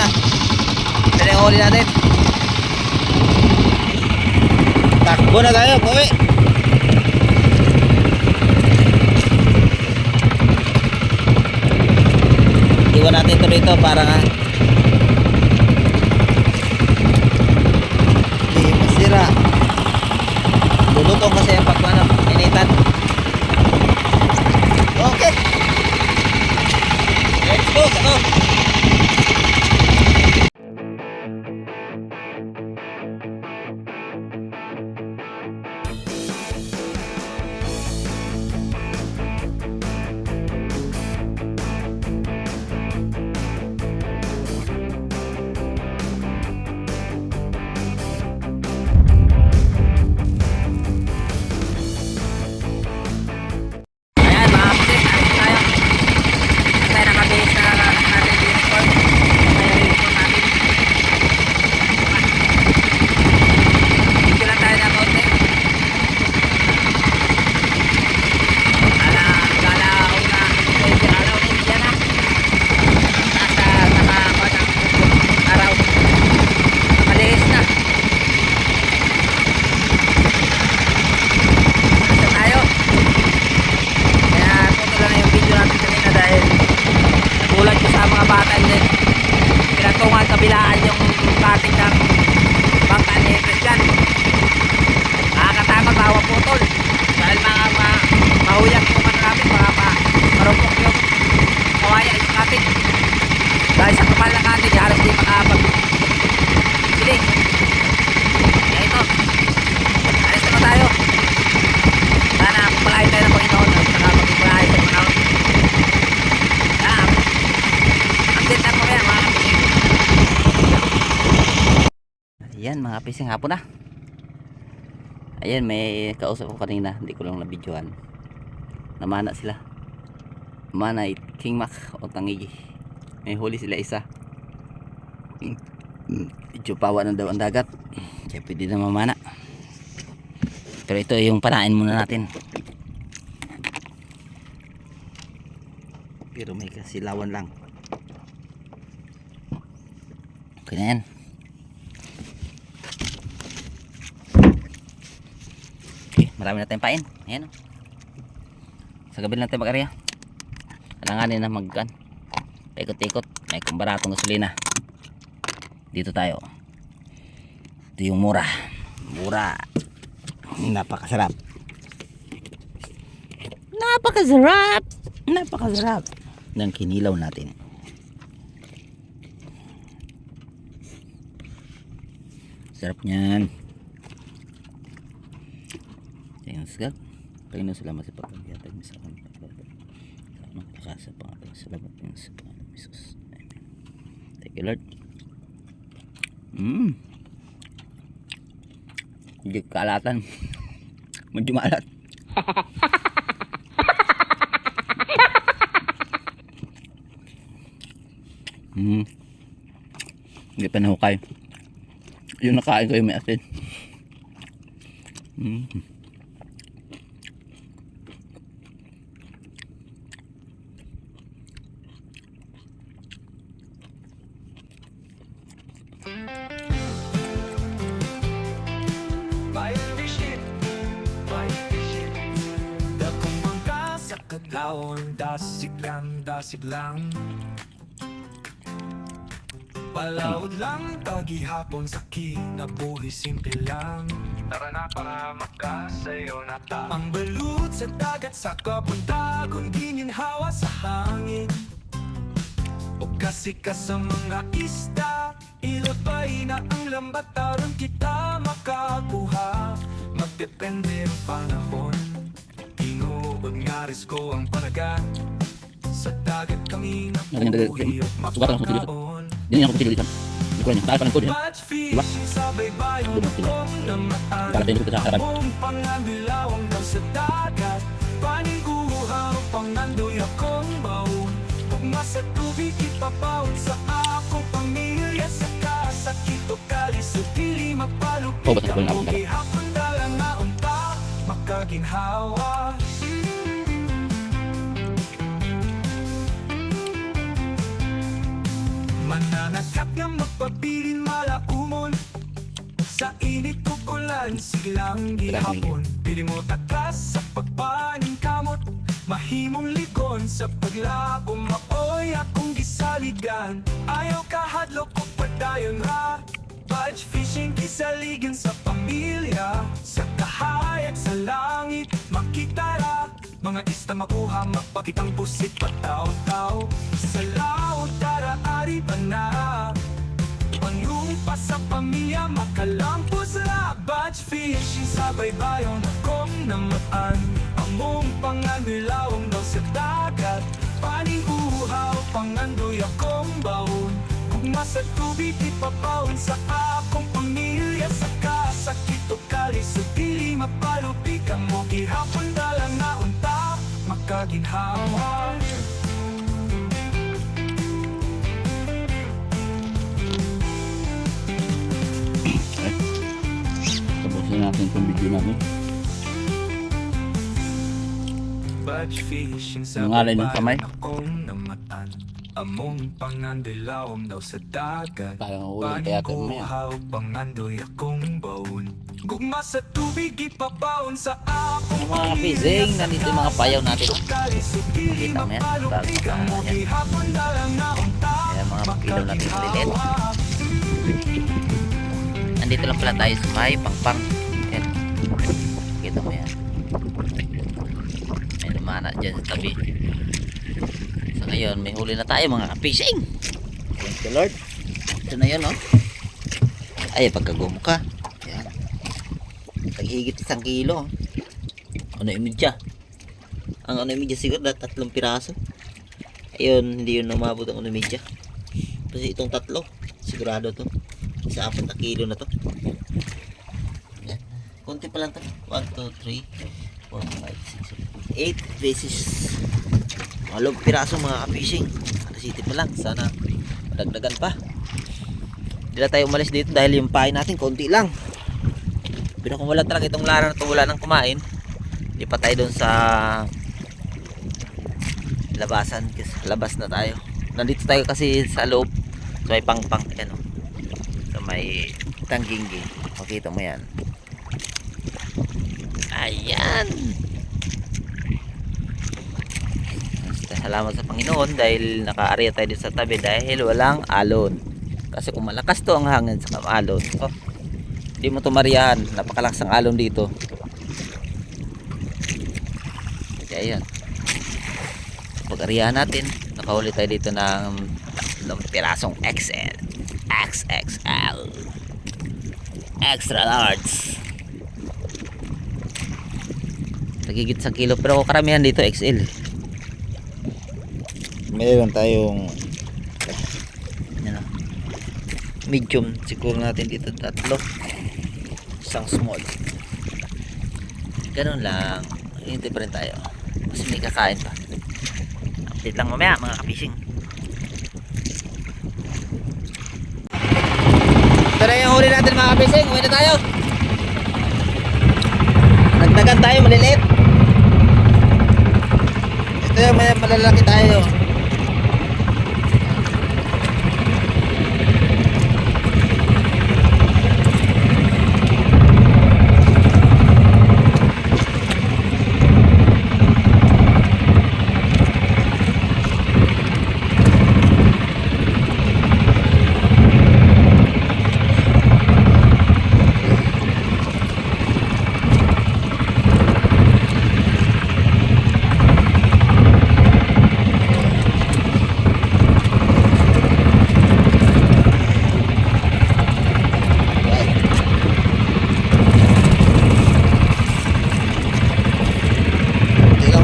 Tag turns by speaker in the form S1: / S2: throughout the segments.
S1: na. Ito yung huli natin. Takbo na tayo, pauwi. Iwan natin ito dito para nga hindi masira. Lulutong kasi yung pagkuhan initan. Okay, let's go. Kabilaan yung cutting ng bangka ni Christian. Nakakatakot, bawa putol dahil mga mahuyang yung umano namin, mga marupok yung kawaya yung cutting dahil sa kapal ng cutting halos di makapag sili. Kaya ito, alis naman tayo. Sana pagpalain tayo ng Panginoon at saka magpapalain sa Panginoon. Update na po yan mga kapising. Ayan mga pising, hapon na. Ayan, may kausap ko kanina, hindi ko lang nabidyohan. Namana sila. Namana King Mac o Tangigi. May huli sila isa. Medyo pawa na daw ang dagat, kaya pwede na mamana. Pero ito yung panain muna natin. Pero may kasilawan lang. Okay na yan. Marami na tayong pain. Ayan o. Sa gabi lang tayo mag-area. Alanganin na mag-kan. Ikot-ikot. May kumbaratong gasolina. Dito tayo. Ito yung mura. Mura. Napakasarap. Napakasarap. Napakasarap. Ng kinilaw natin. Sarap niyan. Ayan sagad. Panginoon, salamat sa pagkagyatag sa aking pagkakas sa pangalan. Salamat din sa pangalan ng Jesus. Amen. Thank you, Lord. Hindi kaalatan. Medyo maalat. Hindi pa nahukay. Yung nakain ko yung may asin.
S2: Kadlawon dasig lang palawod lang tagihapon sa kinabuhi simple lang. Tara na para makasayo na ta. Ang balut sa dagat sa kapunta kung gininhawa sa hangin o kasi ka sa mga isda ilabay na ang lambat aron kita makakuha. Magdepende ang panahon. Tinuod nga risko ang panagat. Sa dagat kami napuhi at makakaon.
S1: Hindi ako pagkili dito. Hindi ko rin. Dahil pa ng code. Diba?
S2: Sabay bayong na mataan. Mong pangabilawang daw sa dagat. Paningguhaw pangandoy akong baon. Pagma sa tubig ipapawon sa akong pamilya. Sa kasakit o kalisod dili mapalupit. Ang gihapon dalang na unta makaginhawa. Mananakap nga magpabilin malaumon. Sa init kukulan silang gihapon. Pili mo takas sa pagpaning kamot. Mahimong likon sa paglabo. Maoy akong gisaligan. Ayaw kahadlok o padayon ra. Budge fishing kisaligan sa pamilya. Sa kahayag sa langit makita ra. Mga ista makuha magpakitang pusit pataw-taw. Sa laot dara-ari pa na. Pangumpa sa pamilya makalampos ra. Budge fishing sa baybayon akong namaan. Among panganilawang daw sa dagat. Paning uhaw pangandoy akong baon. Kugma sa tubig ipapawon sa akong pamilya. Sa kasakit o kalis o dili mapalupi kang mo. Gihapon dalang na unta makaginhawa.
S3: Tapusin natin itong video natin.
S2: Budge fishing sa
S3: Nangalay ng kamay.
S2: akong namatan. Among pangandilawom daw sa dagat.
S3: Parang ulit kaya ito mamaya.
S2: Panikuhaw pangandoy akong baon. Gugma sa tubig ipabaon sa akong
S1: Mga kapizing, nandito yung mga payaw natin. Kita mo yan? Ayan mga makilaw natin ulit. Nandito lang pala tayo sa may pangpang. Ayan. Kita mo yan. May lumana dyan sa tabi. So ngayon may huli na tayo mga kapizing.
S3: Thank you Lord.
S1: Ito na yun, oh. Ay, pagkagumo ka. Yan. Naghigit 1 kilo. Ano yung medya? Ang ano yung medya siguro na 3 piraso. Ayun, hindi yun umabot ang ano yung medya. Kasi itong 3, sigurado to. Sa 4 na kilo na to. Yan. Kunti pa lang to. 1, 2, 3, 4, 5, 6, 8 beses. 8 piraso mga ka-fishing. City pa lang. Sana madagdagan pa. Hindi na tayo umalis dito dahil yung pain natin konti lang. Pero kung wala talaga itong lara na ito, wala nang kumain, hindi pa tayo doon sa labasan. Kasi labas na tayo. Nandito tayo kasi sa loob. So may pangpang. Ayan, oh. So may tangginggi. Makita mo yan. Ayan. Salamat sa Panginoon dahil naka-area tayo dito sa tabi dahil walang alon. Kasi kung malakas to ang hangin sa alon, oh, hindi mo to mariyahan. Napakalakas ang alon dito. Kaya yan. Pag-ariyahan natin, nakahuli tayo dito ng pirasong XL. XXL. Extra large. Nagigit 1 kilo pero karamihan dito XL.
S3: Meron tayong
S1: Yan, oh. Medium siguro natin dito 3. Isang small. Ganun lang. Hintay pa rin tayo. Kasi may kakain pa. Update lang mamaya mga ka-fishing. Ito na yung huli natin mga ka-fishing. Uwi na tayo. Nagdagan tayo maliliit. Ito yung may malalaki tayo.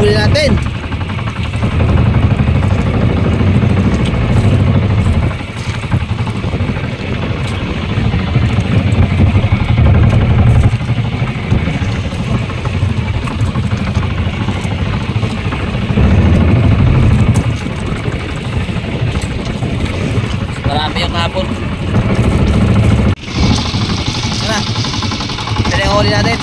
S1: Huli natin. Marami yung hapon. Tara. Ito na yung huli natin.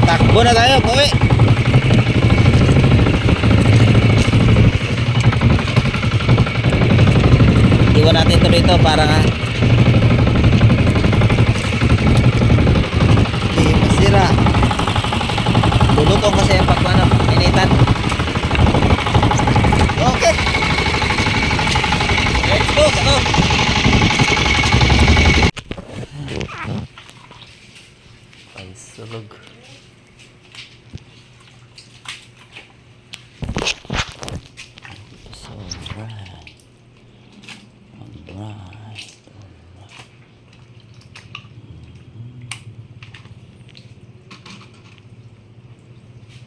S1: Takbo na tayo, pauwi. iwan natin ito rito para nga hindi masira. Lulutong kasi ang pagkuhan initan. Okay. Let's go. Go. Ay, sulog. So, right. Alright.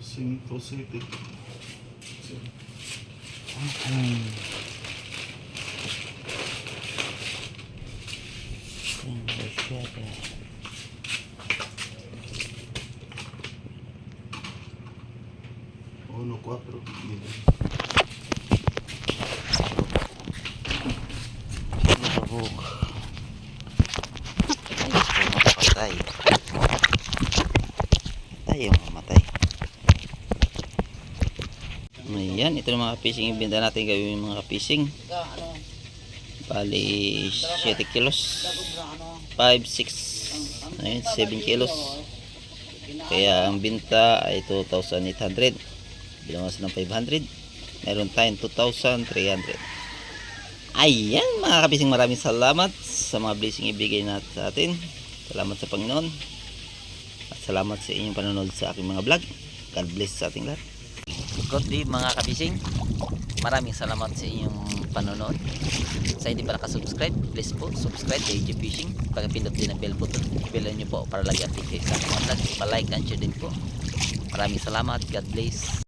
S3: Cinco, siete. Uno, cuatro.
S1: Patay. Tayo mamatay. Ayan, ito yung mga fishing ibenta natin gawin mga fishing. Bali 7 kilos. 5, 6. Ayun, 7 kilos. Kaya ang binta ay 2,800. Bilang mas ng 500. Meron tayong 2,300. Ayan mga kapising, maraming salamat sa mga blessing ibigay natin sa atin. Salamat sa Panginoon. At salamat sa inyong panonood sa aking mga vlog. God bless sa ating lahat. Good day mga kapising. Maraming salamat sa inyong panonood. Sa hindi pa nakasubscribe, please po subscribe kay AJ Fishing. Pagpindot din ang bell button, i-bell nyo po para lagi update kayo sa aking mga vlog. Pa-like and share din po. Maraming salamat. God bless.